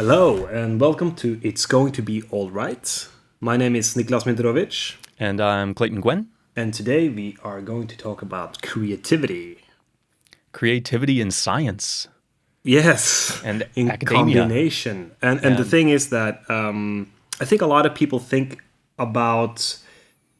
Hello and welcome to It's Going to Be Alright. My name is Niklas And I'm Clayton Gwen. and today we are going to talk about creativity. Creativity in science Yes, and in academia. combination. And the thing is that I think a lot of people think about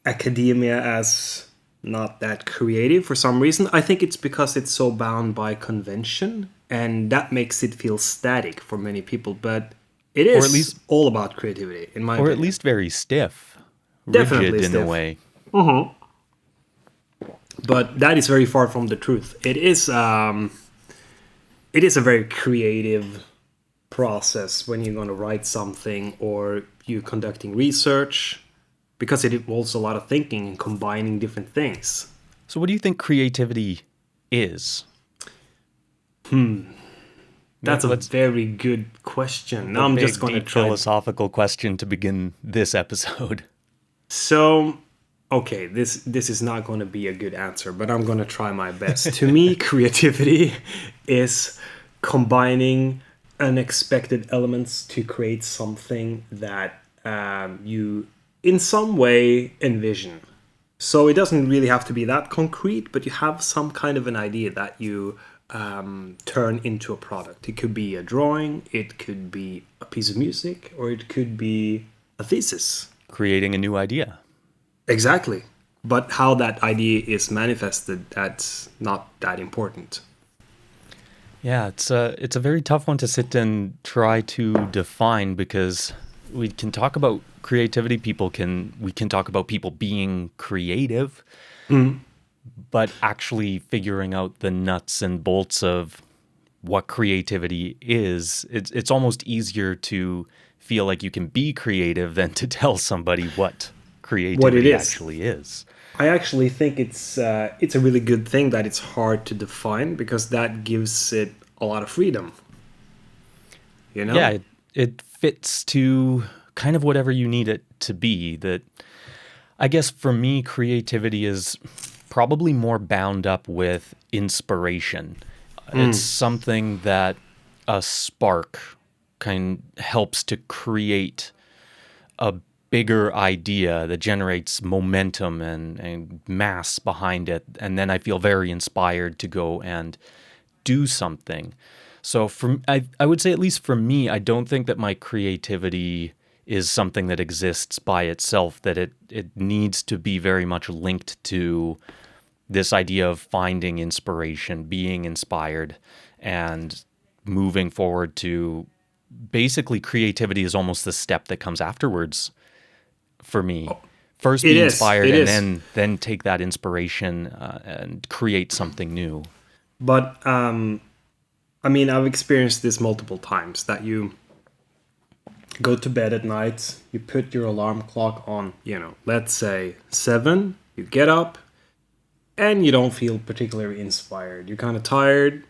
academia as not that creative for some reason. I think it's because it's so bound by convention, and that makes it feel static for many people. But it Or is at least all about creativity, in my or at opinion. least very stiff, Definitely rigid in a stiff. way. But that is very far from the truth. It is a very creative process when you're going to write something or you're conducting research, because it involves a lot of thinking and combining different things. So what do you think creativity is? That's a Let's very good question. Now the I'm big just going to deep try. philosophical question to begin this episode. So, okay, this is not going to be a good answer, but I'm going to try my best. To me, creativity is combining unexpected elements to create something that you, in some way, envision. So it doesn't really have to be that concrete, but you have some kind of an idea that you turn into a product. It could be a drawing, it could be a piece of music, or it could be a thesis. Creating a new idea. Exactly. But how that idea is manifested, that's not that important. Yeah, it's a very tough one to sit and try to define because we can talk about creativity. We can talk about people being creative, but actually figuring out the nuts and bolts of what creativity is, it's almost easier to feel like you can be creative than to tell somebody what creativity is. actually is. I actually think it's a really good thing that it's hard to define, because that gives it a lot of freedom. You know? Yeah, it fits to kind of whatever you need it to be. That I guess for me, creativity is probably more bound up with inspiration. It's something that a spark kind helps to create a bigger idea that generates momentum and mass behind it. And then I feel very inspired to go and do something. So I would say, at least for me, I don't think that my creativity is something that exists by itself, that it needs to be very much linked to this idea of finding inspiration, being inspired, and moving forward to basically creativity is almost the step that comes afterwards for me. First be inspired and then take that inspiration and create something new. But I mean, I've experienced this multiple times, that you go to bed at night, you put your alarm clock on, let's say 7, you get up, and you don't feel particularly inspired. You're kind of tired,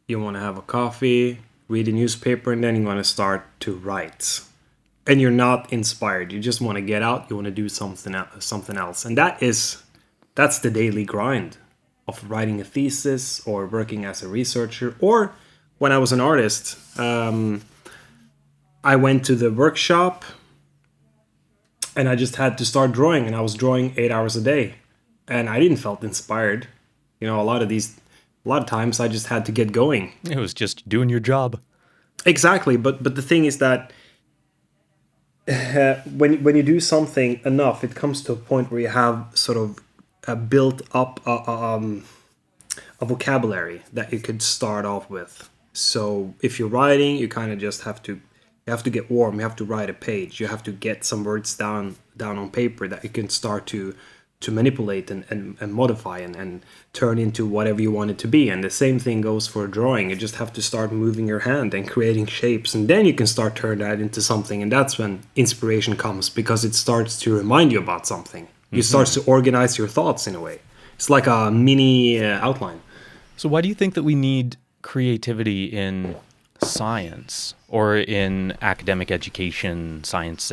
you want to have a coffee, read a newspaper, and then you want to start to write. And you're not inspired. You just want to get out, you want to do something else. And that's the daily grind of writing a thesis or working as a researcher. Or when I was an artist, I went to the workshop and I just had to start drawing, and I was drawing 8 hours a day, and I didn't felt inspired. A lot of times I just had to get going. It was just doing your job. Exactly, but the thing is that when you do something enough, it comes to a point where you have sort of built up a vocabulary that you could start off with. So if you're writing, you kind of just have to get warm. You have to write a page. You have to get some words down on paper that you can start to manipulate and modify and turn into whatever you want it to be. And the same thing goes for drawing. You just have to start moving your hand and creating shapes, and then you can start turn that into something. And that's when inspiration comes, because it starts to remind you about something. You start to organize your thoughts in a way. It's like a mini outline. So why do you think that we need creativity in science or in academic education, science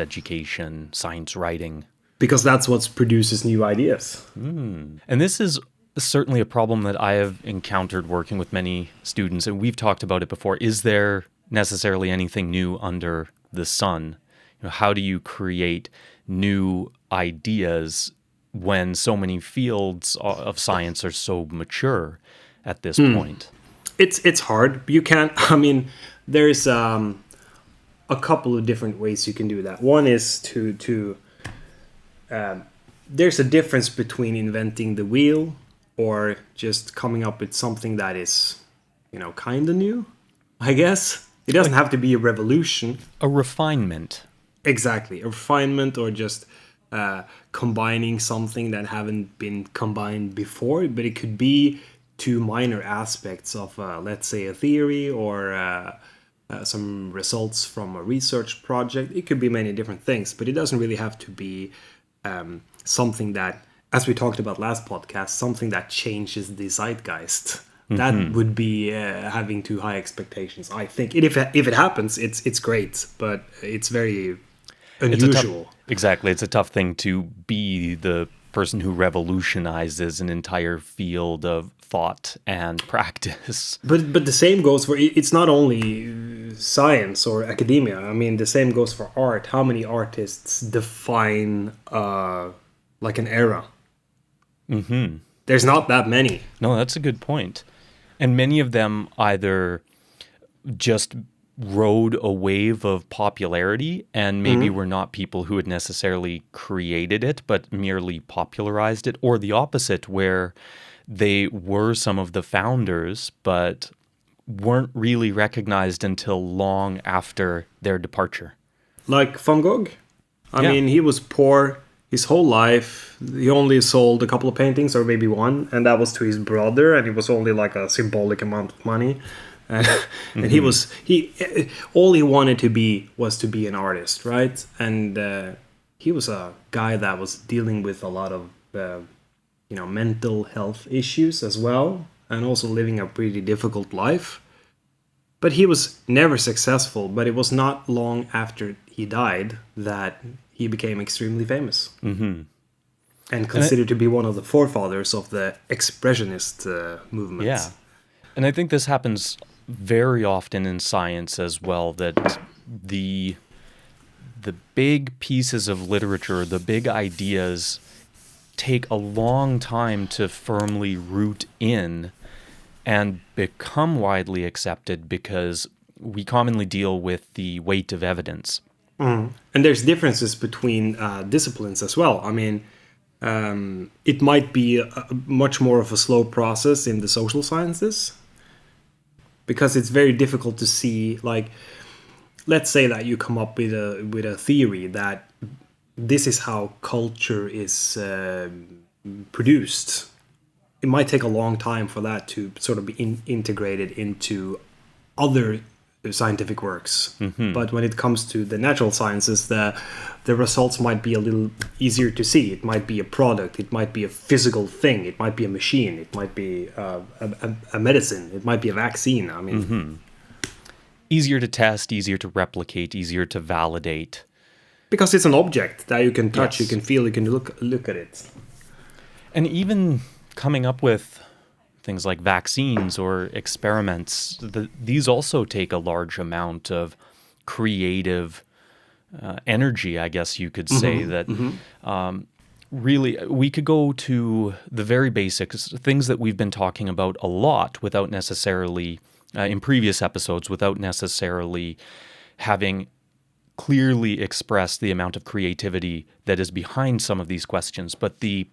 writing? Because that's what produces new ideas. And this is certainly a problem that I have encountered working with many students, and we've talked about it before. Is there necessarily anything new under the sun. How do you create new ideas when so many fields of science are so mature at this point? It's hard. You can't. I mean, there's a couple of different ways you can do that. One is to there's a difference between inventing the wheel or just coming up with something that is, kind of new, I guess. It doesn't have to be a revolution. A refinement. Exactly. A refinement, or just combining something that haven't been combined before. But it could be two minor aspects of, let's say, a theory, or some results from a research project. It could be many different things, but it doesn't really have to be something that, as we talked about last podcast, something that changes the zeitgeist. That would be having too high expectations, I think. And if it happens, it's great, but it's very unusual. Exactly. It's a tough thing to be the person who revolutionizes an entire field of thought and practice. But the same goes for, it's not only science or academia. I mean, the same goes for art. How many artists define like an era? There's not that many. No, that's a good point. And many of them either just rode a wave of popularity and maybe were not people who had necessarily created it, but merely popularized it, or the opposite, where they were some of the founders, but weren't really recognized until long after their departure. Like Van Gogh. I mean, he was poor his whole life. He only sold a couple of paintings, or maybe one, and that was to his brother, and it was only like a symbolic amount of money. And he all he wanted to be was to be an artist, right? And he was a guy that was dealing with a lot of mental health issues as well, and also living a pretty difficult life. But he was never successful. But it was not long after he died that he became extremely famous, and considered to be one of the forefathers of the expressionist movement. Yeah, and I think this happens very often in science as well, that the big pieces of literature, the big ideas, take a long time to firmly root in and become widely accepted, because we commonly deal with the weight of evidence. And there's differences between disciplines as well. I mean, it might be much more of a slow process in the social sciences, because it's very difficult to see, like, let's say that you come up with a theory that this is how culture is produced. It might take a long time for that to sort of be integrated into other scientific works. But when it comes to the natural sciences, the results might be a little easier to see. It might be a product, it might be a physical thing, it might be a machine, it might be a medicine, it might be a vaccine. I mean, Easier to test, easier to replicate, easier to validate. Because it's an object that you can touch, Yes. you can feel, you can look at it. And even coming up with things like vaccines or experiments, these also take a large amount of creative energy, I guess you could say. Really, we could go to the very basics, things that we've been talking about a lot without necessarily, in previous episodes, without necessarily having clearly expressed the amount of creativity that is behind some of these questions. But the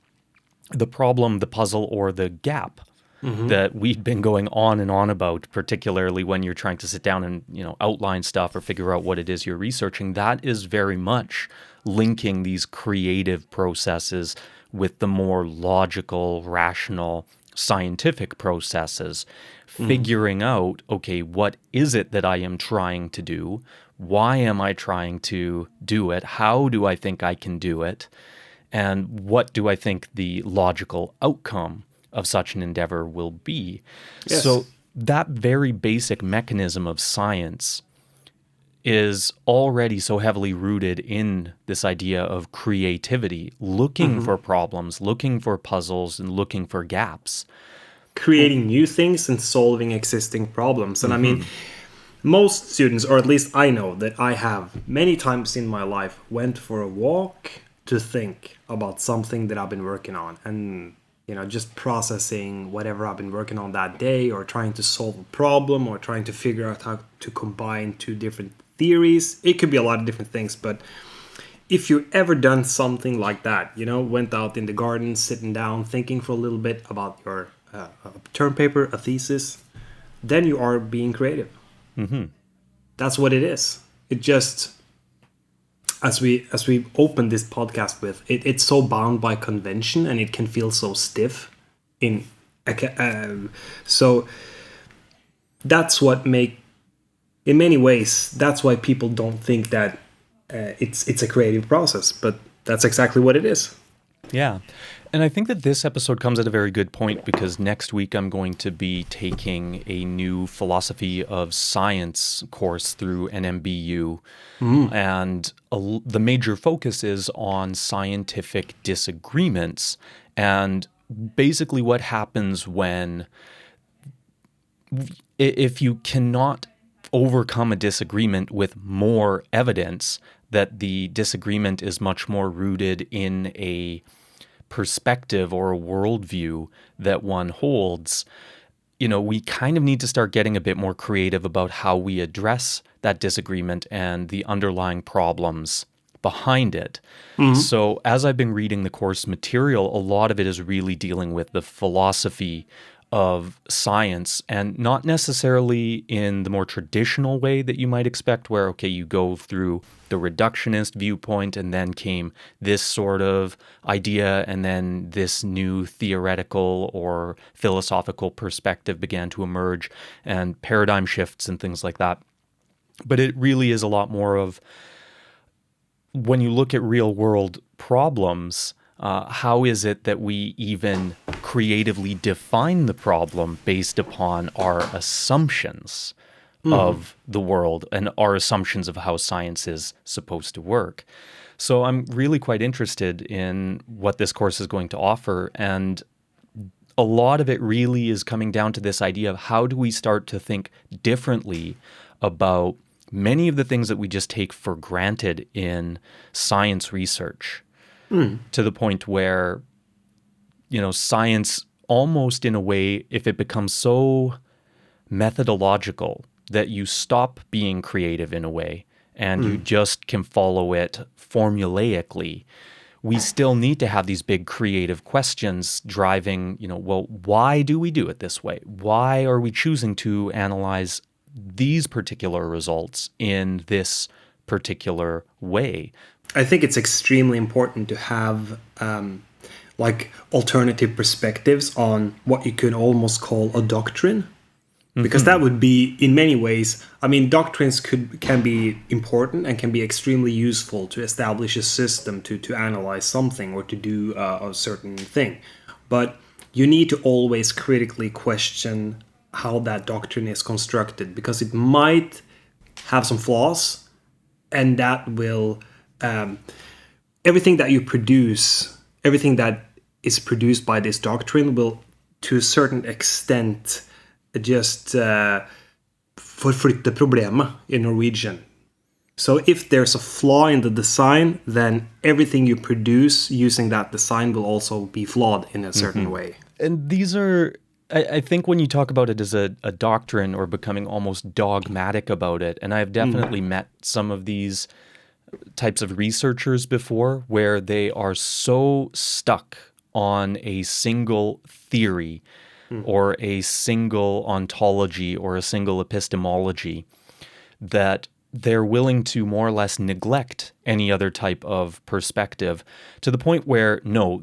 problem, the puzzle, or the gap that we've been going on and on about, particularly when you're trying to sit down and outline stuff or figure out what it is you're researching, that is very much linking these creative processes with the more logical, rational, scientific processes, figuring out, okay, what is it that I am trying to do? Why am I trying to do it? How do I think I can do it? And what do I think the logical outcome of such an endeavor will be? Yes. So that very basic mechanism of science is already so heavily rooted in this idea of creativity, looking for problems, looking for puzzles, and looking for gaps. Creating new things and solving existing problems. And I mean, Most students, or at least I know that I have many times in my life, went for a walk to think about something that I've been working on, and just processing whatever I've been working on that day, or trying to solve a problem, or trying to figure out how to combine two different theories. It could be a lot of different things, but if you've ever done something like that, went out in the garden, sitting down, thinking for a little bit about your term paper, a thesis, then you are being creative. Mm-hmm. That's what it is. It just, as we open this podcast with, it's so bound by convention, and it can feel so stiff. So that's what in many ways, that's why people don't think that it's a creative process, but that's exactly what it is. Yeah. And I think that this episode comes at a very good point, because next week I'm going to be taking a new philosophy of science course through NMBU. And the major focus is on scientific disagreements, and basically what happens when, if you cannot overcome a disagreement with more evidence, that the disagreement is much more rooted in a perspective or a worldview that one holds, we kind of need to start getting a bit more creative about how we address that disagreement and the underlying problems behind it. So as I've been reading the course material, a lot of it is really dealing with the philosophy of science, and not necessarily in the more traditional way that you might expect, where, okay, you go through the reductionist viewpoint, and then came this sort of idea, and then this new theoretical or philosophical perspective began to emerge, and paradigm shifts and things like that. But it really is a lot more of, when you look at real world problems, how is it that we even creatively define the problem based upon our assumptions of the world and our assumptions of how science is supposed to work? So I'm really quite interested in what this course is going to offer, and a lot of it really is coming down to this idea of how do we start to think differently about many of the things that we just take for granted in science research. To the point where, science almost, in a way, if it becomes so methodological that you stop being creative in a way, and you just can follow it formulaically, we still need to have these big creative questions driving, well, why do we do it this way? Why are we choosing to analyze these particular results in this particular way? I think it's extremely important to have alternative perspectives on what you could almost call a doctrine, because that would be, in many ways, doctrines can be important and can be extremely useful to establish a system to analyze something or to do a certain thing. But you need to always critically question how that doctrine is constructed, because it might have some flaws, and that will... everything that you produce, everything that is produced by this doctrine will, to a certain extent, just forflytte problemet in Norwegian. So if there's a flaw in the design, then everything you produce using that design will also be flawed in a certain way. And these are, I think when you talk about it as a doctrine, or becoming almost dogmatic about it, and I've definitely met some of these types of researchers before, where they are so stuck on a single theory or a single ontology or a single epistemology that they're willing to more or less neglect any other type of perspective, to the point where, no,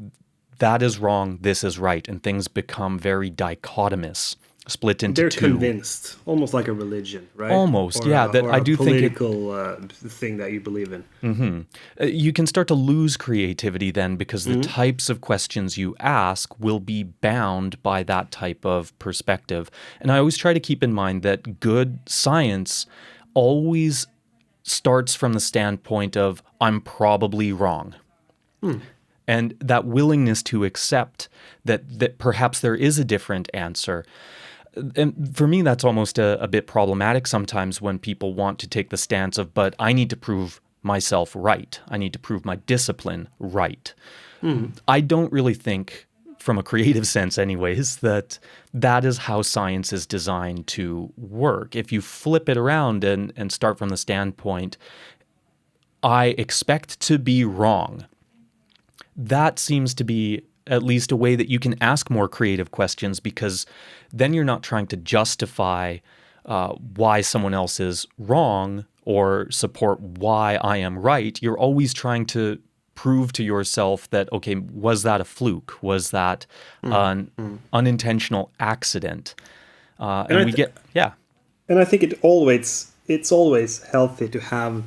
that is wrong, this is right, and things become very dichotomous, split into They're two. convinced, almost like a religion, right? Almost, yeah. That I do think political thing that you believe in. You can start to lose creativity then, because the types of questions you ask will be bound by that type of perspective. And I always try to keep in mind that good science always starts from the standpoint of, I'm probably wrong. And that willingness to accept that perhaps there is a different answer. And for me, that's almost a bit problematic sometimes when people want to take the stance of, but I need to prove myself right. I need to prove my discipline right. I don't really think, from a creative sense anyways, that that is how science is designed to work. If you flip it around and start from the standpoint, I expect to be wrong, that seems to be at least a way that you can ask more creative questions, because then you're not trying to justify why someone else is wrong or support why I am right. You're always trying to prove to yourself that, okay, was that a fluke? Was that an unintentional accident? And we get, yeah. And I think it's always healthy to have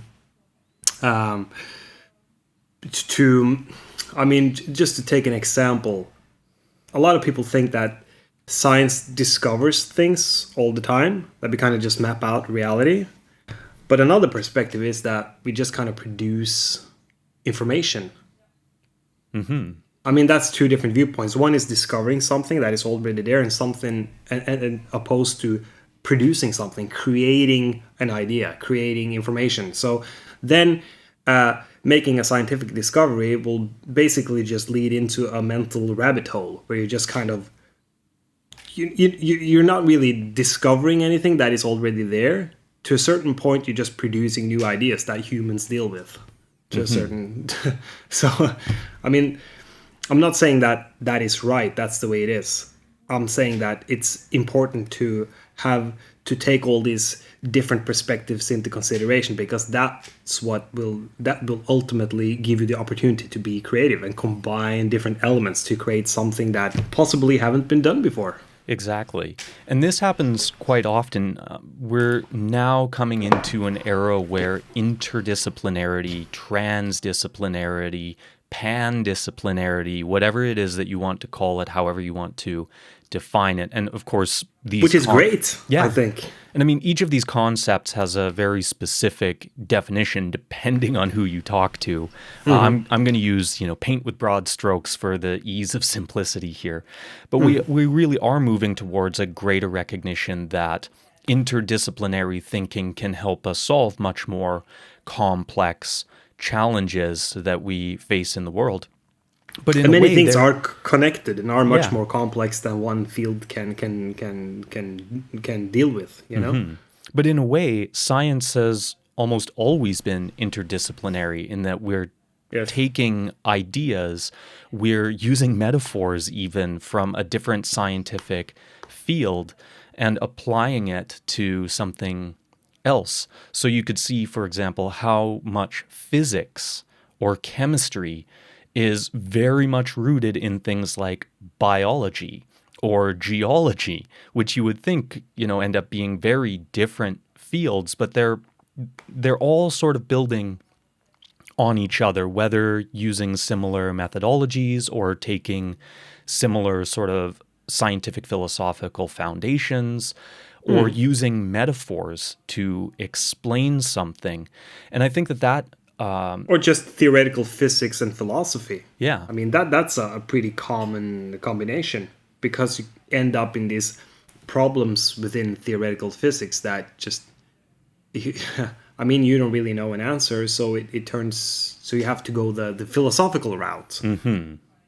just to take an example, a lot of people think that science discovers things all the time, that we kind of just map out reality. But another perspective is that we just kind of produce information. That's two different viewpoints. One is discovering something that is already there, and something, and opposed to producing something, creating an idea, creating information. So then making a scientific discovery will basically just lead into a mental rabbit hole where you just kind of you're not really discovering anything that is already there. To a certain point, you're just producing new ideas that humans deal with. To a certain, so I'm not saying that that is right. That's the way it is. I'm saying that it's important to take all these different perspectives into consideration, because that will ultimately give you the opportunity to be creative and combine different elements to create something that possibly haven't been done before. Exactly. And this happens quite often. We're now coming into an era where interdisciplinarity, transdisciplinarity, pandisciplinarity, whatever it is that you want to call it, however you want to define it. And of course, these which is great, yeah. I think. And each of these concepts has a very specific definition depending on who you talk to. I'm going to use, paint with broad strokes for the ease of simplicity here. But we really are moving towards a greater recognition that interdisciplinary thinking can help us solve much more complex challenges that we face in the world. But in many things are connected and are much more complex than one field can deal with, But in a way, science has almost always been interdisciplinary in that we're taking ideas, we're using metaphors even from a different scientific field and applying it to something else. So you could see, for example, how much physics or chemistry is very much rooted in things like biology or geology, which you would think, end up being very different fields, but they're all sort of building on each other, whether using similar methodologies or taking similar sort of scientific philosophical foundations, or using metaphors to explain something. And I think that or just theoretical physics and philosophy. Yeah. That's a pretty common combination, because you end up in these problems within theoretical physics that just, you don't really know an answer, so it turns, so you have to go the philosophical route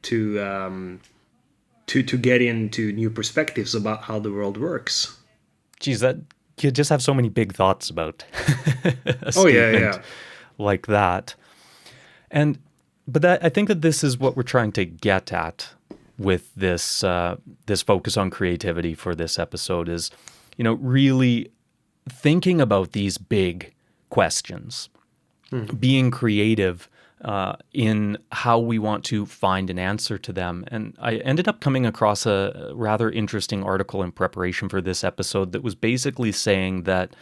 to get into new perspectives about how the world works. Geez, that you just have so many big thoughts about a statement like that. But I think that this is what we're trying to get at with this this focus on creativity for this episode is, really thinking about these big questions, being creative in how we want to find an answer to them. And I ended up coming across a rather interesting article in preparation for this episode that was basically saying that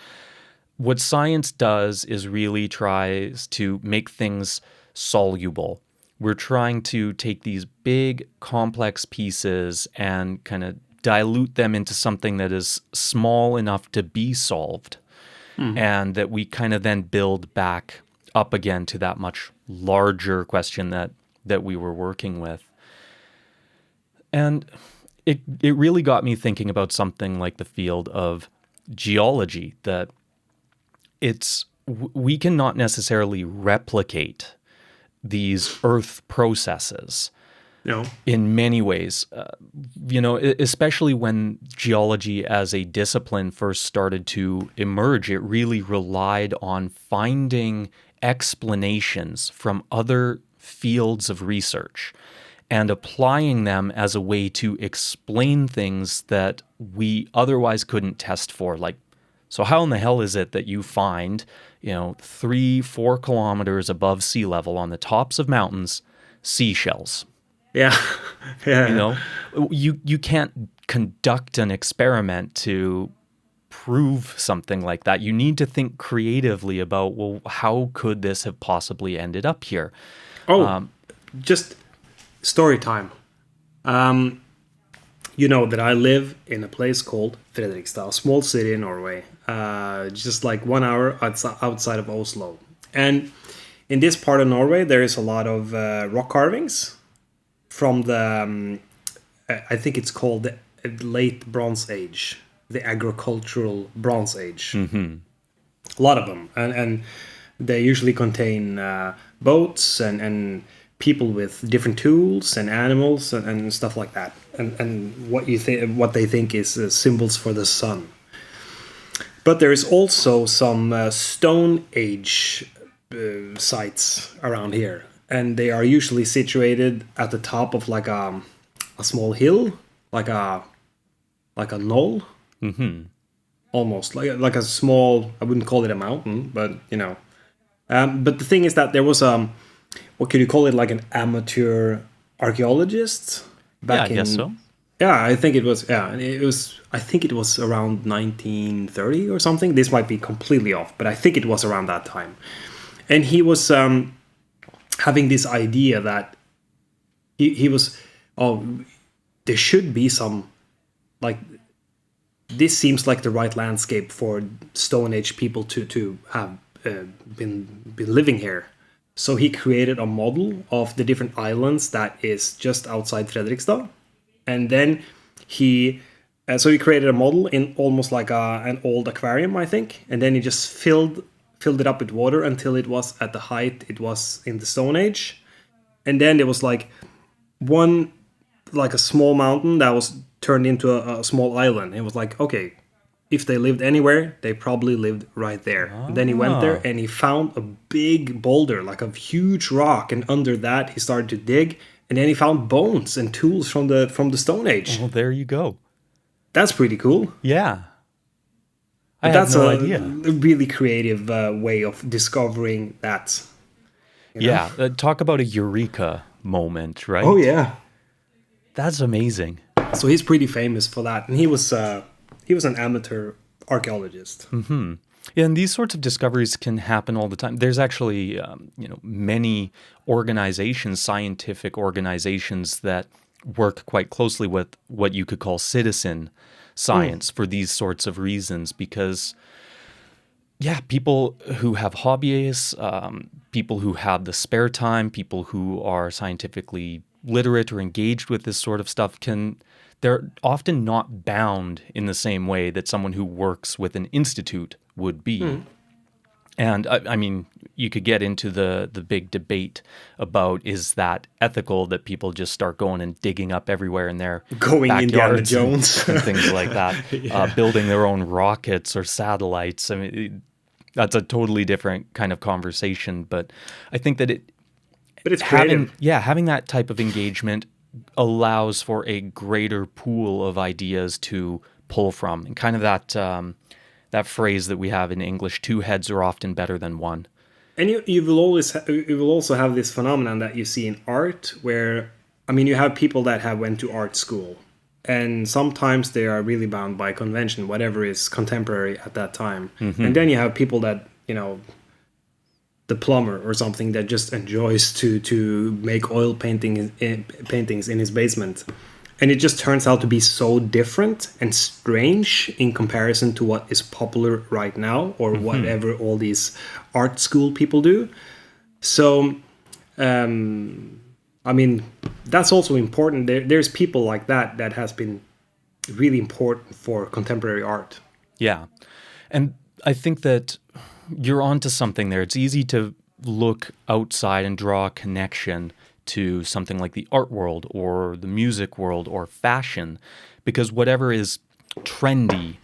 what science does is really tries to make things soluble. We're trying to take these big, complex pieces and kind of dilute them into something that is small enough to be solved, and that we kind of then build back up again to that much larger question that we were working with. And it really got me thinking about something like the field of geology, that we cannot necessarily replicate these earth processes. No. In many ways, especially when geology as a discipline first started to emerge, it really relied on finding explanations from other fields of research and applying them as a way to explain things that we otherwise couldn't test for. Like, so how in the hell is it that you find, 3-4 kilometers above sea level on the tops of mountains, seashells? Yeah. Yeah. You can't conduct an experiment to prove something like that. You need to think creatively about, well, how could this have possibly ended up here? Just story time. You know that I live in a place called Fredrikstad, a small city in Norway, just like 1 hour outside of Oslo. And in this part of Norway, there is a lot of rock carvings from the, I think it's called the late Bronze Age, the agricultural Bronze Age. Mm-hmm. A lot of them. And they usually contain boats and people with different tools and animals and stuff like that. And what they think is symbols for the sun. But there is also some Stone Age sites around here. And they are usually situated at the top of like a small hill, like a knoll, almost like a small. I wouldn't call it a mountain, but But the thing is that there was what could you call it, like an amateur archaeologist back I guess so. Yeah, I think it was. Yeah, I think it was around 1930 or something. This might be completely off, but I think it was around that time, and he was. Having this idea that he was, there should be some, like, this seems like the right landscape for Stone Age people to have been living here. So he created a model of the different islands that is just outside Fredrikstad, and then he created a model in almost like an old aquarium, I think, and then he just filled it up with water until it was at the height it was in the Stone Age. And then there was like a small mountain that was turned into a small island. It was like, okay, if they lived anywhere, they probably lived right there. And then he went there and he found a big boulder, like a huge rock, and under that he started to dig, and then he found bones and tools from the Stone Age. Well, there you go. That's pretty cool. Yeah. But that's no idea. A really creative way of discovering that. Yeah, talk about a eureka moment, right? Oh yeah, that's amazing. So he's pretty famous for that, and he was an amateur archaeologist. Mm-hmm. Yeah, and these sorts of discoveries can happen all the time. There's actually many organizations, scientific organizations, that work quite closely with what you could call citizen science for these sorts of reasons, because people who have hobbies, people who have the spare time, people who are scientifically literate or engaged with this sort of stuff, they're often not bound in the same way that someone who works with an institute would be. And I mean, you could get into the big debate about, is that ethical, that people just start going and digging up everywhere in their Indiana Jones and things like that, building their own rockets or satellites. I mean, that's a totally different kind of conversation. But I think that it's creative. Having that type of engagement allows for a greater pool of ideas to pull from, and kind of that phrase that we have in English, 2 heads are often better than one. And you will also have this phenomenon that you see in art, where, I mean, you have people that have went to art school, and sometimes they are really bound by convention, whatever is contemporary at that time. And then you have people that, the plumber or something, that just enjoys to make oil paintings in his basement. And it just turns out to be so different and strange in comparison to what is popular right now, or whatever all these art school people do. So I mean, that's also important. There's people like that has been really important for contemporary art. Yeah. And I think that you're onto something there. It's easy to look outside and draw a connection to something like the art world or the music world or fashion, because whatever is trendy,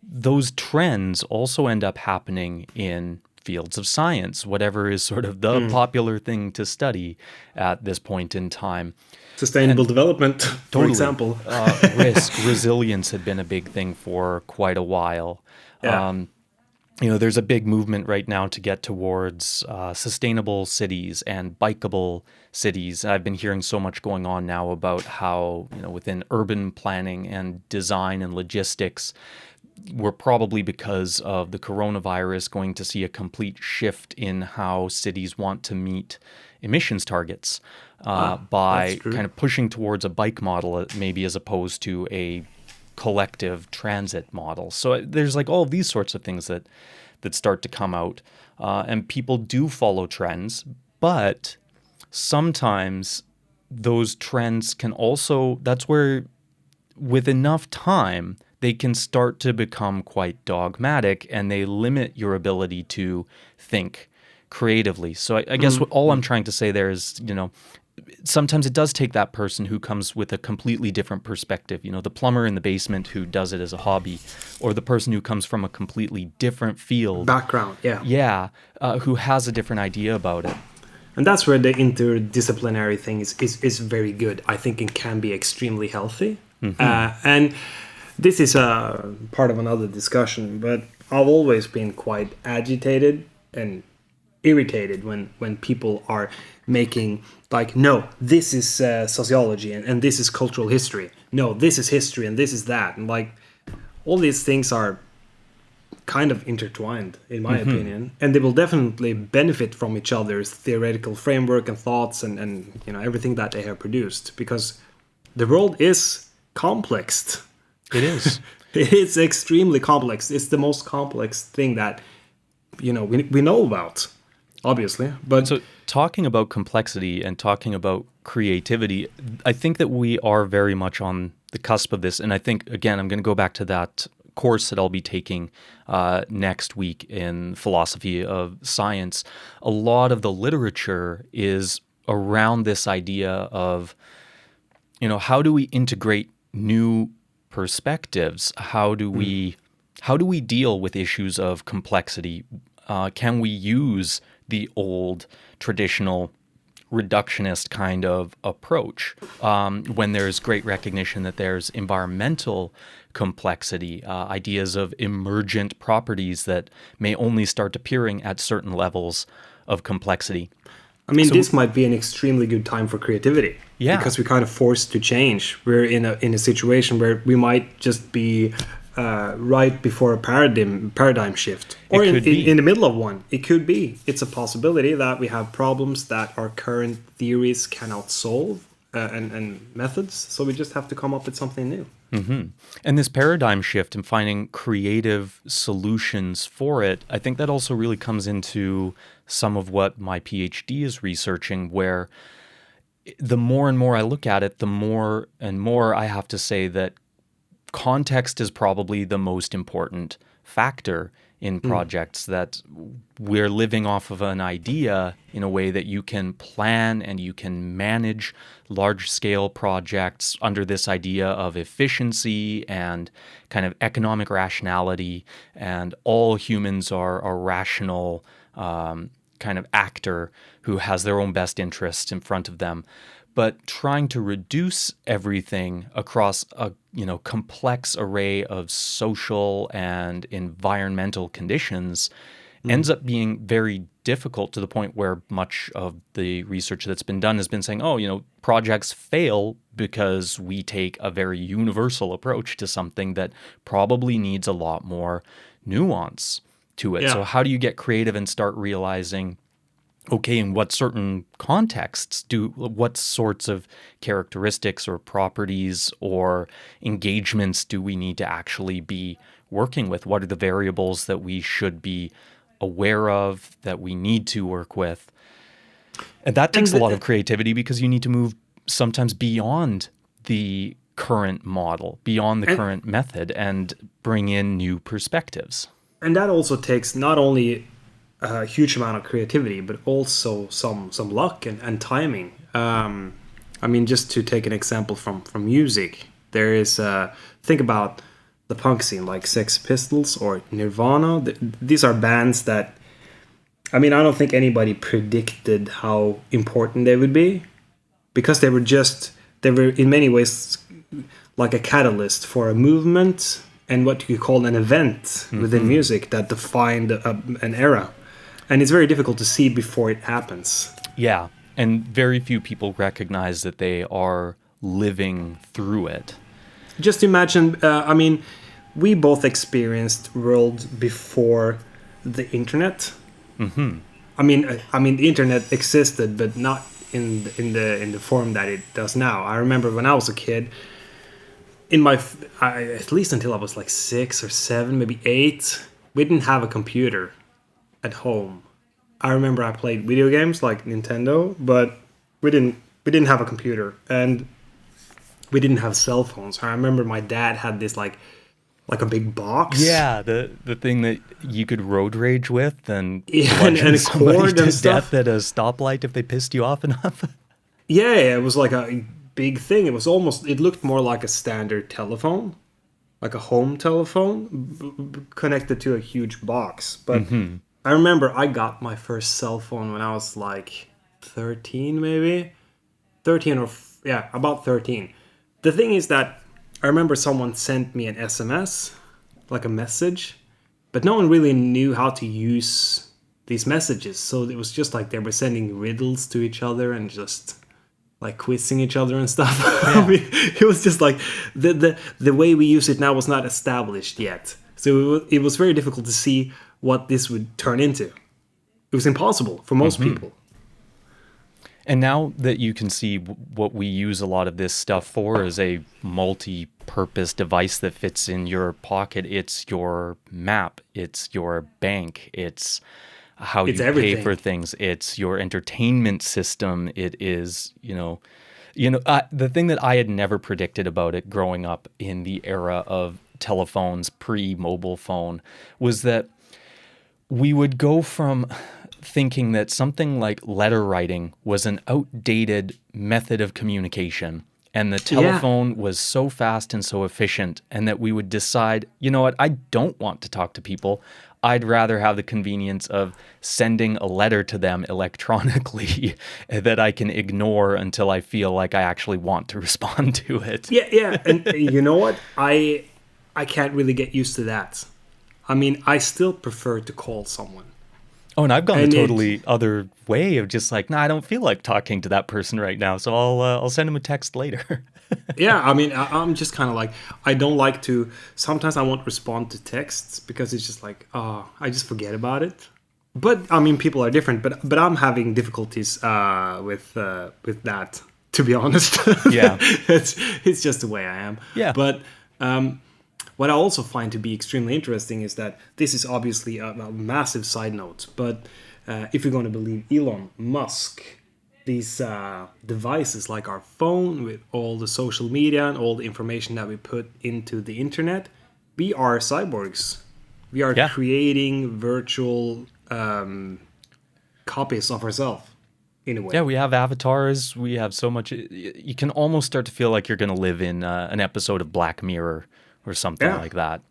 those trends also end up happening in fields of science, whatever is sort of the popular thing to study at this point in time. Sustainable development, for example. Resilience had been a big thing for quite a while. Yeah. There's a big movement right now to get towards sustainable cities and bikeable cities. I've been hearing so much going on now about how, within urban planning and design and logistics, we're probably, because of the coronavirus, going to see a complete shift in how cities want to meet emissions targets by kind of pushing towards a bike model, maybe, as opposed to a collective transit model. So there's like all these sorts of things that start to come out, and people do follow trends, but sometimes those trends can also, that's where, with enough time, they can start to become quite dogmatic, and they limit your ability to think creatively. So I guess all I'm trying to say there is, sometimes it does take that person who comes with a completely different perspective, the plumber in the basement who does it as a hobby, or the person who comes from a completely different field. Background, yeah. Yeah, who has a different idea about it. And that's where the interdisciplinary thing is very good. I think it can be extremely healthy. And this is a part of another discussion, but I've always been quite agitated and irritated when people are making like, no, this is sociology and this is cultural history. No, this is history and this is that. And like, all these things are kind of intertwined, in my opinion, and they will definitely benefit from each other's theoretical framework and thoughts and everything that they have produced, because the world is complex. It is. It's extremely complex. It's the most complex thing that we know about, obviously. But so, talking about complexity and talking about creativity, I think that we are very much on the cusp of this. And I think, again, I'm going to go back to that course that I'll be taking next week in philosophy of science. A lot of the literature is around this idea of, how do we integrate new perspectives? How do we deal with issues of complexity? Can we use the old traditional reductionist kind of approach when there's great recognition that there's environmental complexity, ideas of emergent properties that may only start appearing at certain levels of complexity? I mean, this might be an extremely good time for creativity. Yeah. Because we're kind of forced to change. We're in a situation where we might just be right before a paradigm shift, or in the middle of one. It could be. It's a possibility that we have problems that our current theories cannot solve and methods. So we just have to come up with something new. And this paradigm shift and finding creative solutions for it, I think that also really comes into some of what my PhD is researching, where the more and more I look at it, the more and more I have to say that context is probably the most important factor in projects, that we're living off of an idea in a way that you can plan and you can manage large-scale projects under this idea of efficiency and kind of economic rationality, and all humans are a rational kind of actor who has their own best interests in front of them. But trying to reduce everything across a complex array of social and environmental conditions ends up being very difficult, to the point where much of the research that's been done has been saying, projects fail because we take a very universal approach to something that probably needs a lot more nuance to it. Yeah. So how do you get creative and start realizing, okay, in what certain contexts what sorts of characteristics or properties or engagements do we need to actually be working with? What are the variables that we should be aware of, that we need to work with? And that And takes a lot of creativity because you need to move sometimes beyond the current model, beyond the current method, and bring in new perspectives. and that also takes not only a huge amount of creativity, but also some luck and timing. I mean, just to take an example from music, there is think about the punk scene like Sex Pistols or Nirvana. These are bands that, I mean, I don't think anybody predicted how important they would be, because they were in many ways like a catalyst for a movement and what you call an event within music that defined an era. And it's very difficult to see before it happens. Yeah. And very few people recognize that they are living through it. Just imagine, I mean, we both experienced world before the internet. I mean, the internet existed, but not in the form that it does now. I remember when I was a kid, at least until I was like 6 or 7, maybe 8, we didn't have a computer at home. I remember I played video games like Nintendo, but we didn't have a computer, and we didn't have cell phones. I remember my dad had this like a big box. Yeah, the thing that you could road rage with and and a cord and stuff at a stoplight if they pissed you off enough. Yeah, it was like a big thing. It looked more like a standard telephone, like a home telephone connected to a huge box. But I remember I got my first cell phone when I was like 13, maybe 13 or about 13. The thing is that I remember someone sent me an SMS, like a message, but no one really knew how to use these messages. So it was just like they were sending riddles to each other and just like quizzing each other and stuff. Yeah. I mean, it was just like the way we use it now was not established yet. So it was very difficult to see what this would turn into. It was impossible for most people. And now that you can see what we use a lot of this stuff for is a multi-purpose device that fits in your pocket. It's your map. It's your bank. It's how you pay for things. It's your entertainment system. It is, the thing that I had never predicted about it growing up in the era of telephones, pre-mobile phone, was that we would go from thinking that something like letter writing was an outdated method of communication and the telephone was so fast and so efficient, and that we would decide, you know what, I don't want to talk to people. I'd rather have the convenience of sending a letter to them electronically that I can ignore until I feel like I actually want to respond to it. Yeah. And you know what? I can't really get used to that. I mean, I still prefer to call someone. Oh, and I've gone the totally other way of just like, I don't feel like talking to that person right now, so I'll send him a text later. Yeah, I mean, I'm just kind of like, I don't like to. Sometimes I won't respond to texts because it's just like, I just forget about it. But I mean, people are different. But I'm having difficulties with that, to be honest. Yeah, it's just the way I am. Yeah, but. What I also find to be extremely interesting is that this is obviously a massive side note, but if you're going to believe Elon Musk, these devices like our phone with all the social media and all the information that we put into the internet, we are cyborgs. We are creating virtual copies of ourselves. In a way. Yeah, we have avatars. We have so much. You can almost start to feel like you're going to live in an episode of Black Mirror or something like that.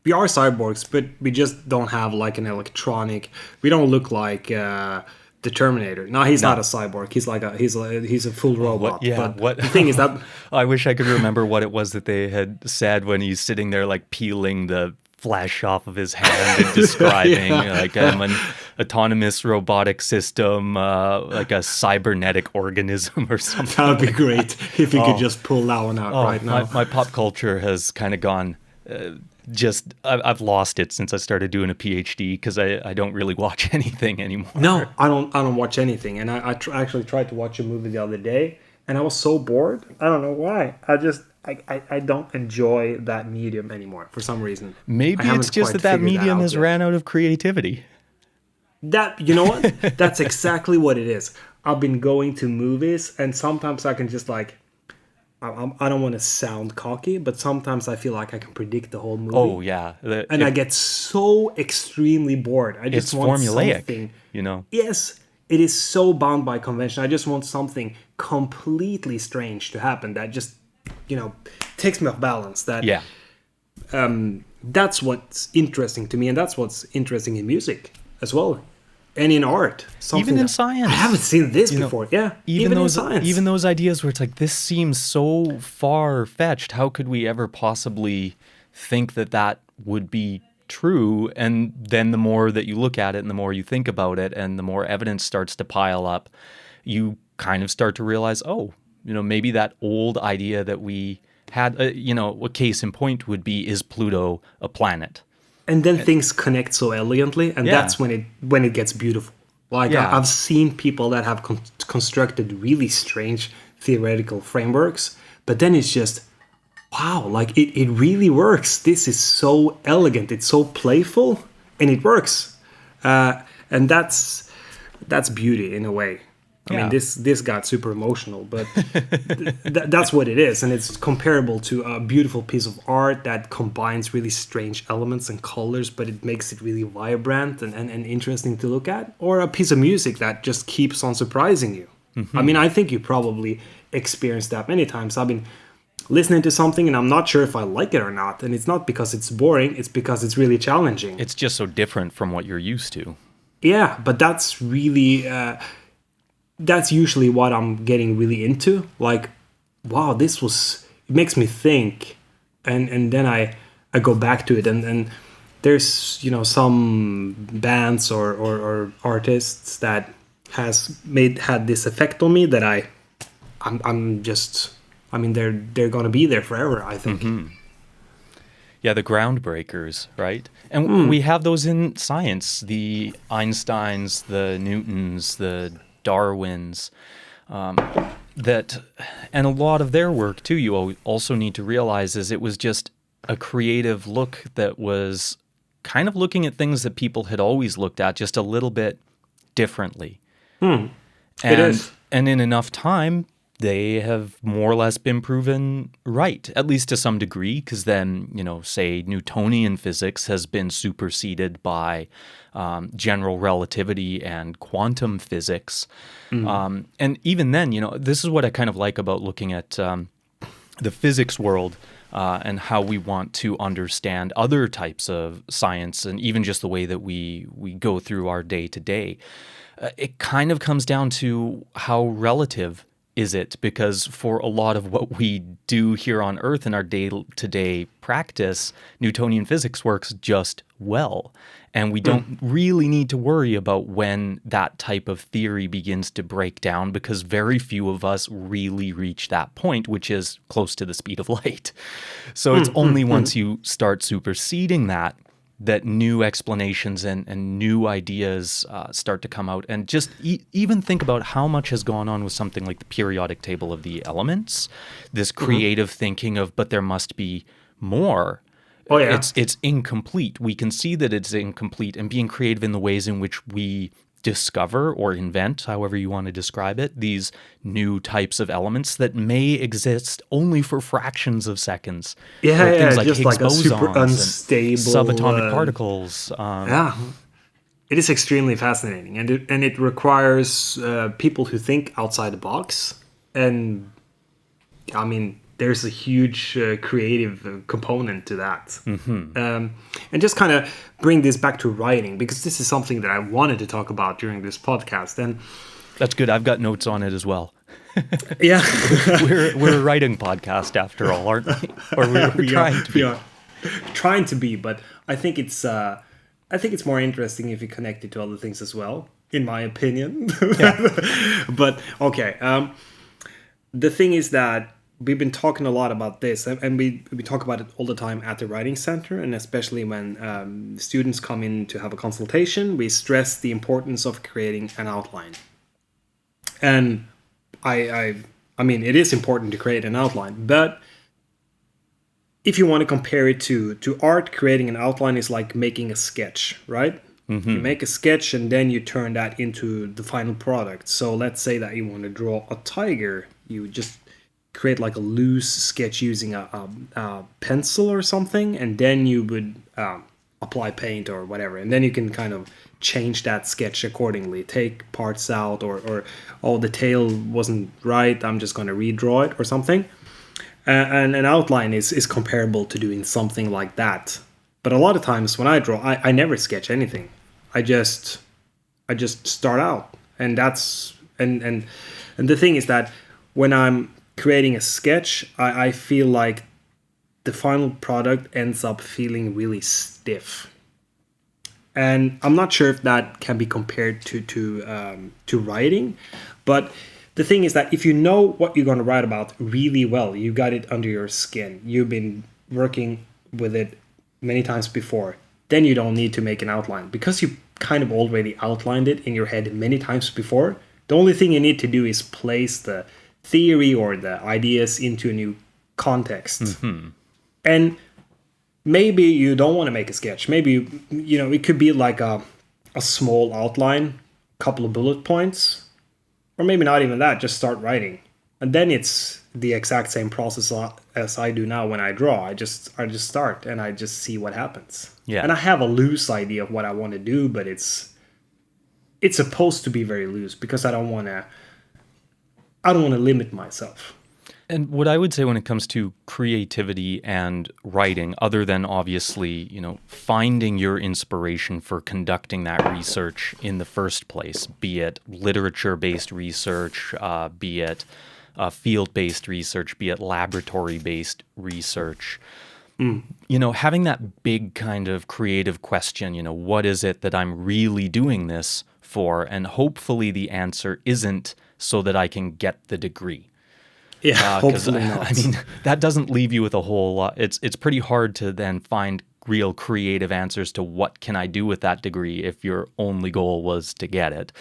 We are cyborgs, but we just don't have like an electronic. We don't look like the Terminator. No, he's not a cyborg. He's a full robot. But the thing is that I wish I could remember what it was that they had said when he's sitting there like peeling the flesh off of his hand and describing like an autonomous robotic system, like a cybernetic organism or something. That would be great if you could just pull that one out right now. My pop culture has kind of gone, I've lost it since I started doing a PhD because I don't really watch anything anymore. No, I don't watch anything. And I actually tried to watch a movie the other day and I was so bored. I don't know why. I don't enjoy that medium anymore for some reason. Maybe it's just that medium has ran out of creativity. You know what? That's exactly what it is. I've been going to movies, and sometimes I can just like, I don't want to sound cocky, but sometimes I feel like I can predict the whole movie. Oh yeah, And I get so extremely bored. I just it's want formulaic, something. you know. Yes, it is so bound by convention. I just want something completely strange to happen that just, takes me off balance. Yeah. That's what's interesting to me, and that's what's interesting in music as well, and in art. Even in that- science. I haven't seen this before. Yeah, even in science. Even those ideas where it's like, this seems so far fetched. How could we ever possibly think that would be true? And then the more that you look at it, and the more you think about it, and the more evidence starts to pile up, you kind of start to realize, maybe that old idea that we had, a case in point would be, is Pluto a planet? And then things connect so elegantly, and Yeah. that's when it gets beautiful. Like Yeah. I've seen people that have constructed really strange theoretical frameworks, but then it's just, wow, like it really works. This is so elegant, it's so playful, and it works. And that's beauty in a way. I mean, this got super emotional, but that's what it is. And it's comparable to a beautiful piece of art that combines really strange elements and colors, but it makes it really vibrant and interesting to look at. Or a piece of music that just keeps on surprising you. Mm-hmm. I mean, I think you probably experienced that many times. I've been listening to something and I'm not sure if I like it or not. And it's not because it's boring, it's because it's really challenging. It's just so different from what you're used to. Yeah, but that's really... that's usually what I'm getting really into. Like, wow, it makes me think. And then I go back to it. And there's, some bands or artists that had this effect on me that I'm just, I mean, they're going to be there forever, I think. Mm-hmm. Yeah, the groundbreakers, right? And we have those in science, the Einsteins, the Newtons, the Darwins, and a lot of their work too, you also need to realize, is it was just a creative look that was kind of looking at things that people had always looked at just a little bit differently. It is. And in enough time, they have more or less been proven right, at least to some degree, because then, say Newtonian physics has been superseded by general relativity and quantum physics. And even then, this is what I kind of like about looking at the physics world and how we want to understand other types of science, and even just the way that we go through our day to day. It kind of comes down to how relative is it, because for a lot of what we do here on Earth in our day-to-day practice, Newtonian physics works just well. And we don't really need to worry about when that type of theory begins to break down, because very few of us really reach that point, which is close to the speed of light. So it's only once you start superseding that new explanations and new ideas start to come out. And just even think about how much has gone on with something like the periodic table of the elements, this creative thinking of, but there must be more. Oh, yeah. It's incomplete. We can see that it's incomplete, and being creative in the ways in which we discover or invent, however you want to describe it, these new types of elements that may exist only for fractions of seconds. Yeah, things like just Higgs like a super bosons and unstable subatomic particles. Yeah, it is extremely fascinating, and it requires people who think outside the box. And I mean, there's a huge creative component to that. And just kind of bring this back to writing, because this is something that I wanted to talk about during this podcast. And That's good. I've got notes on it as well. yeah, We're a writing podcast after all, aren't we? Or we're trying to be. We are trying to be, but I think it's more interesting if you connect it to other things as well, in my opinion. But okay, the thing is that we've been talking a lot about this, and we talk about it all the time at the Writing Center, and especially when students come in to have a consultation, we stress the importance of creating an outline. And I mean, it is important to create an outline, but if you want to compare it to art, creating an outline is like making a sketch, right? You make a sketch and then you turn that into the final product. So let's say that you want to draw a tiger. You just create like a loose sketch using a pencil or something, and then you would apply paint or whatever, and then you can kind of change that sketch accordingly, take parts out, or oh, the tail wasn't right, I'm just going to redraw it or something. And an outline is comparable to doing something like that. But a lot of times when I draw, I never sketch anything. I just start out, and that's and the thing is that when I'm creating a sketch, I feel like the final product ends up feeling really stiff. And I'm not sure if that can be compared to writing, but the thing is that if you know what you're going to write about really well, you got it under your skin, you've been working with it many times before, then you don't need to make an outline because you kind of already outlined it in your head many times before. The only thing you need to do is place the theory or the ideas into a new context. And maybe you don't want to make a sketch. Maybe, it could be like a small outline, couple of bullet points, or maybe not even that, just start writing. And then it's the exact same process as I do now when I draw. I just start and I just see what happens. Yeah. And I have a loose idea of what I want to do, but it's supposed to be very loose because I don't want to limit myself. And what I would say when it comes to creativity and writing, other than obviously, finding your inspiration for conducting that research in the first place, be it literature-based research, be it field-based research, be it laboratory-based research, having that big kind of creative question, what is it that I'm really doing this for? And hopefully the answer isn't so that I can get the degree. Yeah, hopefully not. I mean, that doesn't leave you with a whole lot. It's pretty hard to then find real creative answers to what can I do with that degree if your only goal was to get it.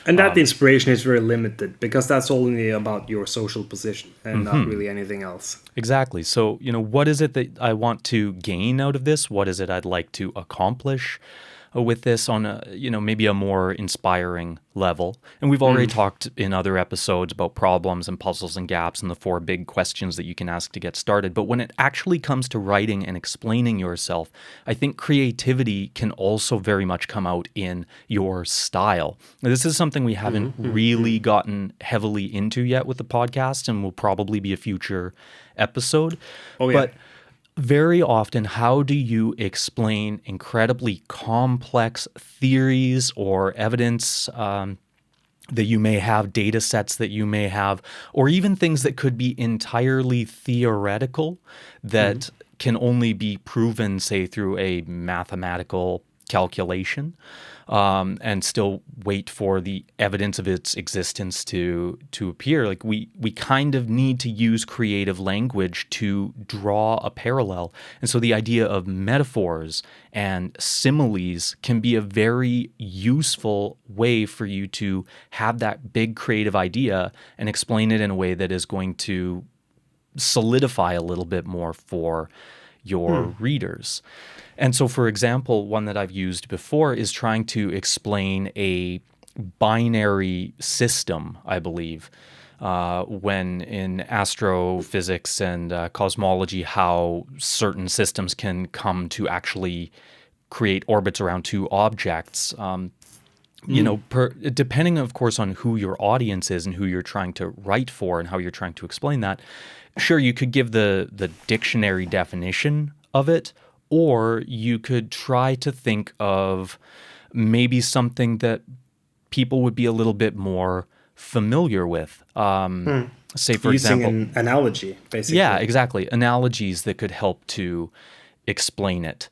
And that inspiration is very limited because that's only about your social position and not really anything else. Exactly. So, what is it that I want to gain out of this? What is it I'd like to accomplish with this on a, maybe a more inspiring level? And we've already talked in other episodes about problems and puzzles and gaps and the 4 big questions that you can ask to get started. But when it actually comes to writing and explaining yourself, I think creativity can also very much come out in your style. Now, this is something we haven't really gotten heavily into yet with the podcast, and will probably be a future episode. Oh, yeah. But very often, how do you explain incredibly complex theories or evidence that you may have, data sets that you may have, or even things that could be entirely theoretical that can only be proven, say, through a mathematical calculation, and still wait for the evidence of its existence to appear? Like we kind of need to use creative language to draw a parallel. And so the idea of metaphors and similes can be a very useful way for you to have that big creative idea and explain it in a way that is going to solidify a little bit more for your readers. And so, for example, one that I've used before is trying to explain a binary system, I believe, when in astrophysics and cosmology, how certain systems can come to actually create orbits around 2 objects. Depending, of course, on who your audience is and who you're trying to write for and how you're trying to explain that, sure, you could give the dictionary definition of it, or you could try to think of maybe something that people would be a little bit more familiar with. Say, for Using example, an analogy, basically. Yeah, exactly. Analogies that could help to explain it.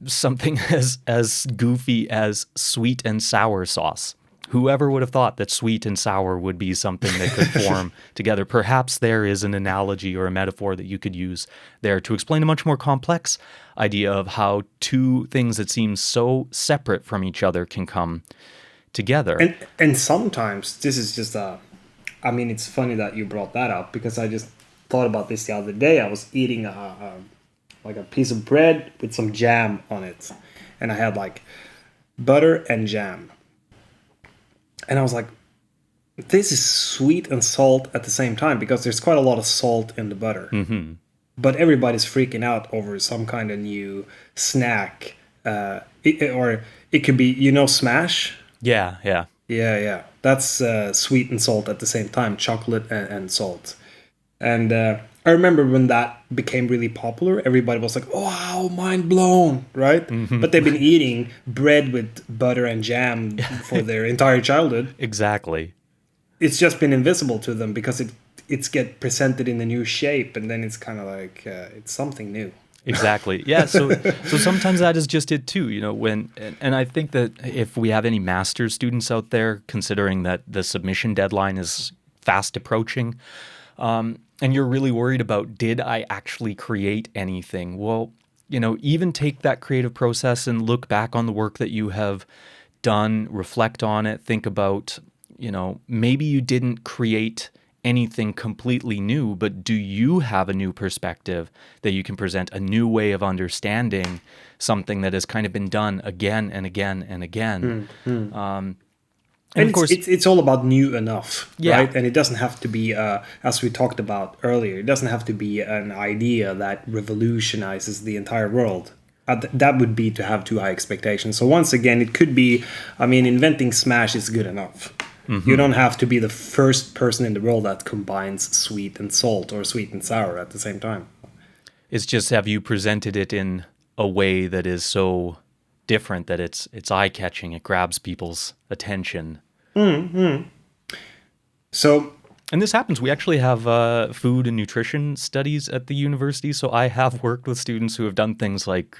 Something as goofy as sweet and sour sauce. Whoever would have thought that sweet and sour would be something that could form together? Perhaps there is an analogy or a metaphor that you could use there to explain a much more complex idea of how 2 things that seem so separate from each other can come together. And sometimes this is just it's funny that you brought that up because I just thought about this the other day. I was eating a piece of bread with some jam on it. and I had like butter and jam. And I was like, this is sweet and salt at the same time, because there's quite a lot of salt in the butter. Mm-hmm. But everybody's freaking out over some kind of new snack. Or it could be, Smash? Yeah, yeah. Yeah. That's sweet and salt at the same time, chocolate and salt. And I remember when that became really popular, everybody was like, wow, mind blown, right? Mm-hmm. But they've been eating bread with butter and jam for their entire childhood. Exactly. It's just been invisible to them because it's get presented in a new shape, and then it's kind of like it's something new. Exactly. Yeah. So sometimes that is just it too, and I think that if we have any master's students out there, considering that the submission deadline is fast approaching, and you're really worried about, did I actually create anything? Well, even take that creative process and look back on the work that you have done, reflect on it, think about, maybe you didn't create anything completely new, but do you have a new perspective that you can present, a new way of understanding something that has kind of been done again and again and again? And of course, it's all about new enough, yeah. right? And it doesn't have to be, as we talked about earlier, it doesn't have to be an idea that revolutionizes the entire world. That would be to have too high expectations. So once again, it could be, inventing Smash is good enough. Mm-hmm. You don't have to be the first person in the world that combines sweet and salt or sweet and sour at the same time. It's just, have you presented it in a way that is so different that it's eye-catching, it grabs people's attention. Mm-hmm. So, and this happens. We actually have food and nutrition studies at the university, so I have worked with students who have done things like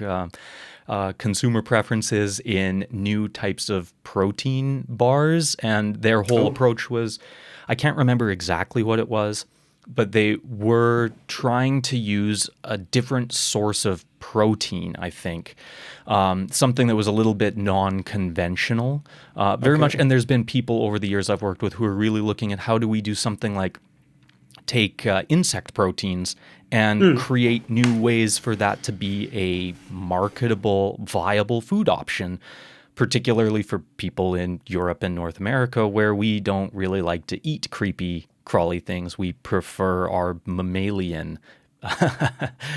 consumer preferences in new types of protein bars, and their whole approach was, I can't remember exactly what it was, but they were trying to use a different source of protein, I think. Something that was a little bit non-conventional, very much. And there's been people over the years I've worked with who are really looking at, how do we do something like take insect proteins and create new ways for that to be a marketable, viable food option, particularly for people in Europe and North America, where we don't really like to eat creepy, crawly things. We prefer our mammalian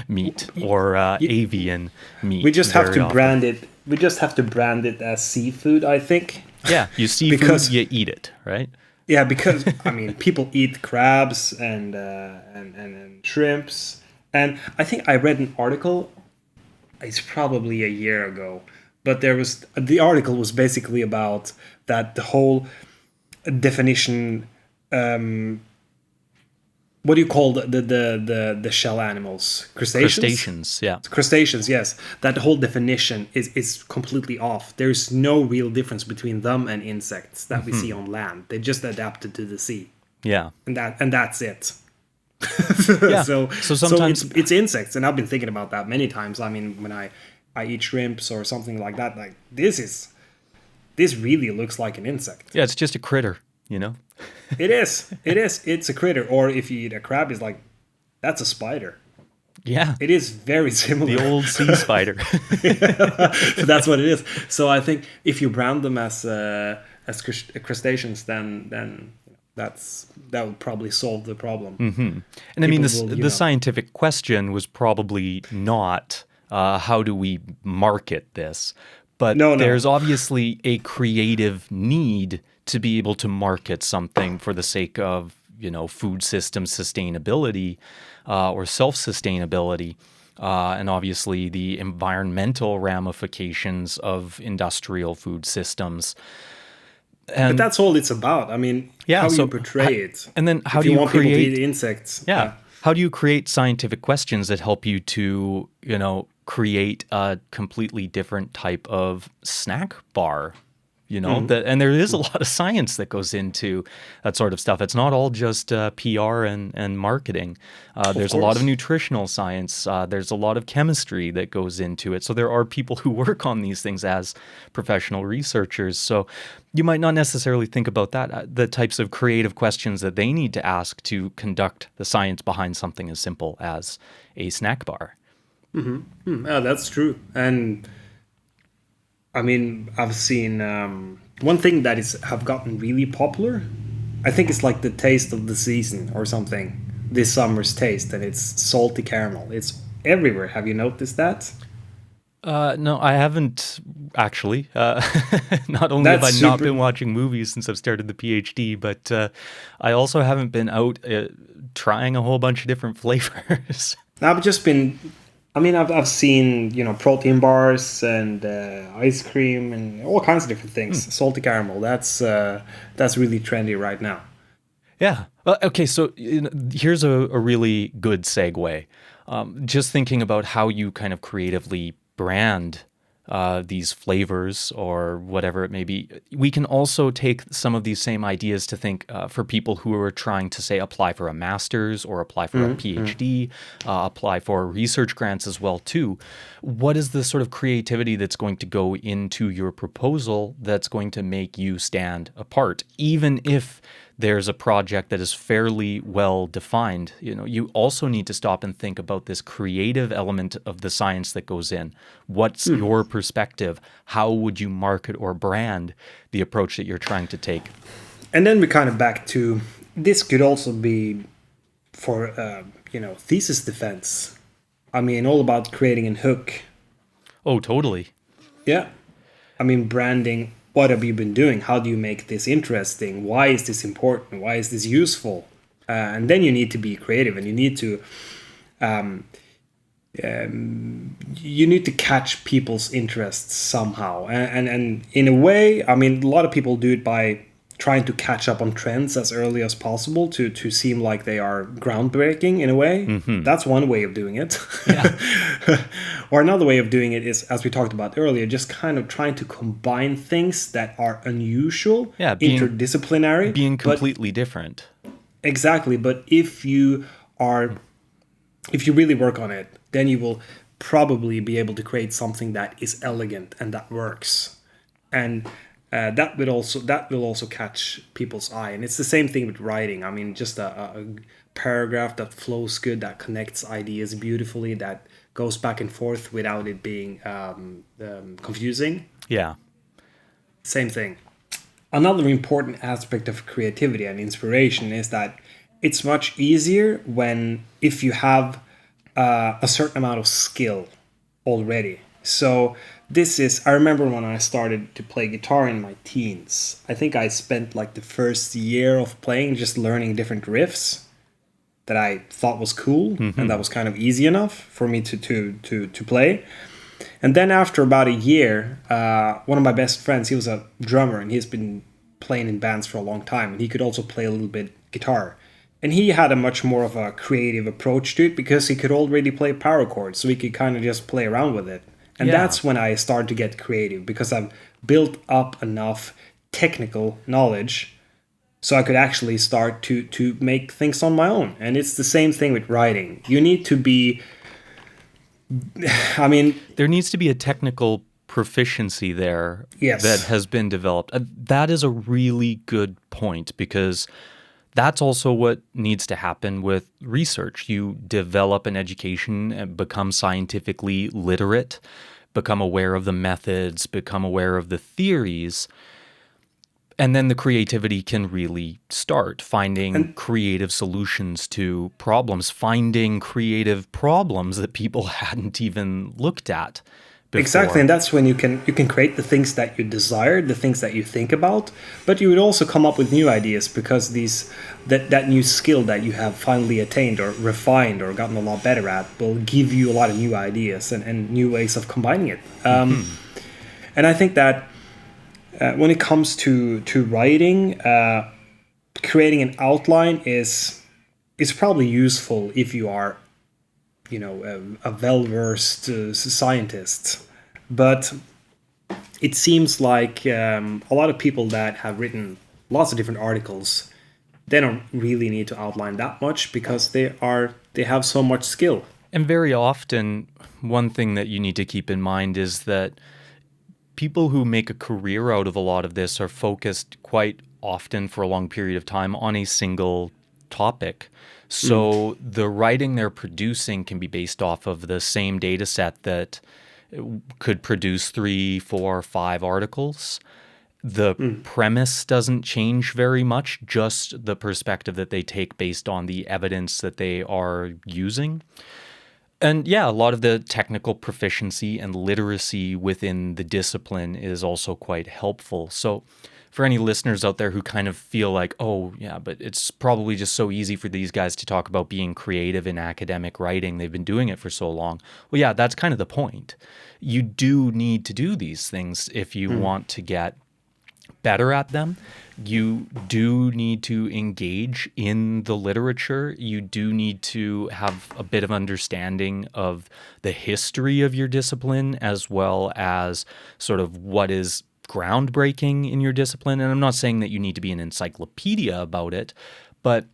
meat or avian meat. We just have to often. brand it. We just have to brand it as seafood, I think. Yeah, you see food, you eat it, right? Yeah, because people eat crabs and shrimps, and I think I read an article. It's probably a year ago, but the article was basically about that the whole definition. What do you call the shell animals? Crustaceans? Crustaceans, yeah. Crustaceans, yes. That whole definition is completely off. There's no real difference between them and insects that we see on land. They just adapted to the sea. Yeah. And that's it. Yeah. So sometimes it's insects, and I've been thinking about that many times. When I eat shrimps or something like that, like this really looks like an insect. Yeah, it's just a critter, It is. It's a critter. Or if you eat a crab, it's like, that's a spider. Yeah. It is very similar. The old sea spider. So that's what it is. So I think if you brand them as crustaceans, then that would probably solve the problem. Mm-hmm. And the scientific question was probably not how do we market this, but there's obviously a creative need to be able to market something for the sake of, food system sustainability or self-sustainability, and obviously the environmental ramifications of industrial food systems. But that's all it's about. How you portray it. And then how do you you want create people to eat insects? Yeah. How do you create scientific questions that help you to, create a completely different type of snack bar? And there is a lot of science that goes into that sort of stuff. It's not all just PR and marketing. There's a lot of nutritional science. There's a lot of chemistry that goes into it. So there are people who work on these things as professional researchers. So you might not necessarily think about that, the types of creative questions that they need to ask to conduct the science behind something as simple as a snack bar. Mm-hmm. Yeah, that's true. And I mean, I've seen one thing that is have gotten really popular. I think it's like the taste of the season or something. This summer's taste, and it's salty caramel. It's everywhere. Have you noticed that? No, I haven't actually. Not only have That's I not super. been watching movies since I've started the PhD, but I also haven't been out trying a whole bunch of different flavors. I've just been. I mean, I've seen protein bars and ice cream and all kinds of different things. Salty caramel. That's really trendy right now. Yeah. Okay, so here's a really good segue. Just thinking about how you kind of creatively brand these flavors or whatever it may be, we can also take some of these same ideas to think for people who are trying to, say, apply for a master's or apply for a PhD, apply for research grants as well too. What is the sort of creativity that's going to go into your proposal that's going to make you stand apart, even if there's a project that is fairly well defined? You also need to stop and think about this creative element of the science that goes in. What's your perspective? How would you market or brand the approach that you're trying to take? And then we kind of back to this could also be for thesis defense. I mean, all about creating a hook. Oh, totally. Yeah. I mean, branding. What have you been doing? How do you make this interesting? Why is this important? Why is this useful? And then you need to be creative, and you need to catch people's interests somehow. And in a way, I mean, a lot of people do it by trying to catch up on trends as early as possible to seem like they are groundbreaking in a way. That's one way of doing it. Yeah. Or another way of doing it is, as we talked about earlier, just kind of trying to combine things that are unusual, Yeah, interdisciplinary. being completely different. Exactly. But if you really work on it, then you will probably be able to create something that is elegant and that works. And that will also catch people's eye. And it's the same thing with writing. I mean, just a paragraph that flows good, that connects ideas beautifully, that goes back and forth without it being confusing. Yeah. Same thing. Another important aspect of creativity and inspiration is that it's much easier if you have a certain amount of skill already. So I remember when I started to play guitar in my teens. I think I spent like the first year of playing just learning different riffs that I thought was cool, and that was kind of easy enough for me to play. And then after about a year, one of my best friends, he was a drummer, and he's been playing in bands for a long time, and he could also play a little bit guitar. And he had a much more of a creative approach to it because he could already play power chords, so he could kind of just play around with it. And Yeah. that's when I started to get creative, because I've built up enough technical knowledge so I could actually start to make things on my own. And it's the same thing with writing. You need to be, I mean, There needs to be a technical proficiency there Yes. that has been developed. That is a really good point, because that's also what needs to happen with research. You develop an education and become scientifically literate, become aware of the methods, become aware of the theories, and then the creativity can really start, finding creative solutions to problems, finding creative problems that people hadn't even looked at before. Exactly, and that's when you can create the things that you desire, the things that you think about, but you would also come up with new ideas, because that new skill that you have finally attained or refined or gotten a lot better at will give you a lot of new ideas and new ways of combining it. And I think that when it comes to writing, creating an outline is probably useful if you are a well-versed scientist. But it seems like a lot of people that have written lots of different articles, they don't really need to outline that much, because they have so much skill. And very often, one thing that you need to keep in mind is that people who make a career out of a lot of this are focused quite often for a long period of time on a single topic. So the writing they're producing can be based off of the same data set that could produce 3, 4, 5 articles. The premise doesn't change very much, just the perspective that they take based on the evidence that they are using. And yeah, a lot of the technical proficiency and literacy within the discipline is also quite helpful. So for any listeners out there who kind of feel like, oh, yeah, but it's probably just so easy for these guys to talk about being creative in academic writing. They've been doing it for so long. Well, yeah, that's kind of the point. You do need to do these things if you want to get better at them. You do need to engage in the literature. You do need to have a bit of understanding of the history of your discipline, as well as sort of what is groundbreaking in your discipline. And I'm not saying that you need to be an encyclopedia about it, but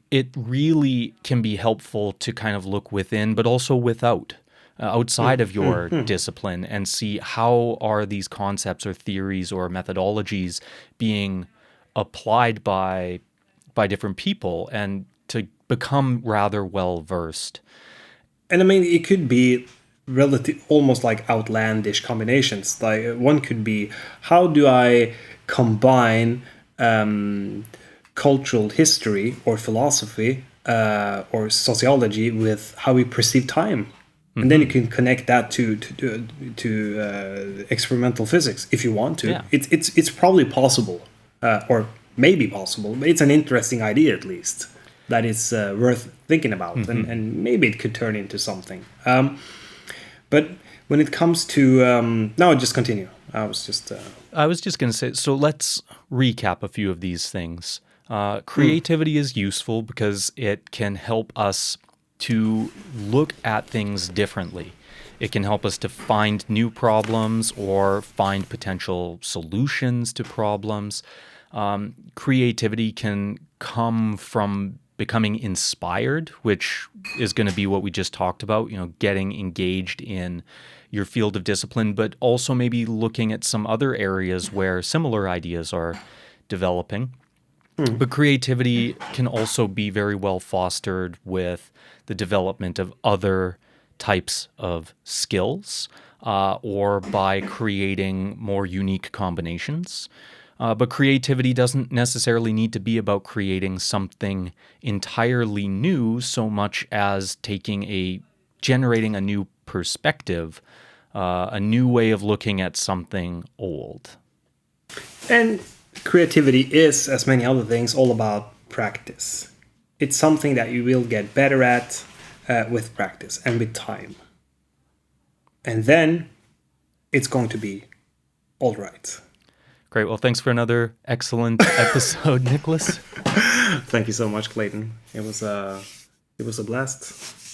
it really can be helpful to kind of look within, but also without. Outside of your discipline, and see how are these concepts or theories or methodologies being applied by different people, and to become rather well versed. And I mean, it could be relative, almost like outlandish combinations. Like one could be, how do I combine cultural history or philosophy or sociology with how we perceive time? And then you can connect that to experimental physics if you want to. Yeah. It's probably possible, or maybe possible. But it's an interesting idea, at least, that is worth thinking about, and maybe it could turn into something. But when it comes to no, just continue. I was just going to say. So let's recap a few of these things. Creativity is useful because it can help us to look at things differently. It can help us to find new problems or find potential solutions to problems. Creativity can come from becoming inspired, which is going to be what we just talked about, getting engaged in your field of discipline, but also maybe looking at some other areas where similar ideas are developing. But creativity can also be very well fostered with the development of other types of skills, or by creating more unique combinations. But creativity doesn't necessarily need to be about creating something entirely new so much as generating a new perspective, a new way of looking at something old. And creativity is, as many other things, all about practice. It's something that you will get better at with practice and with time. And then it's going to be all right. Great. Well, thanks for another excellent episode, Niklas. Thank you so much, Clayton. It was a blast.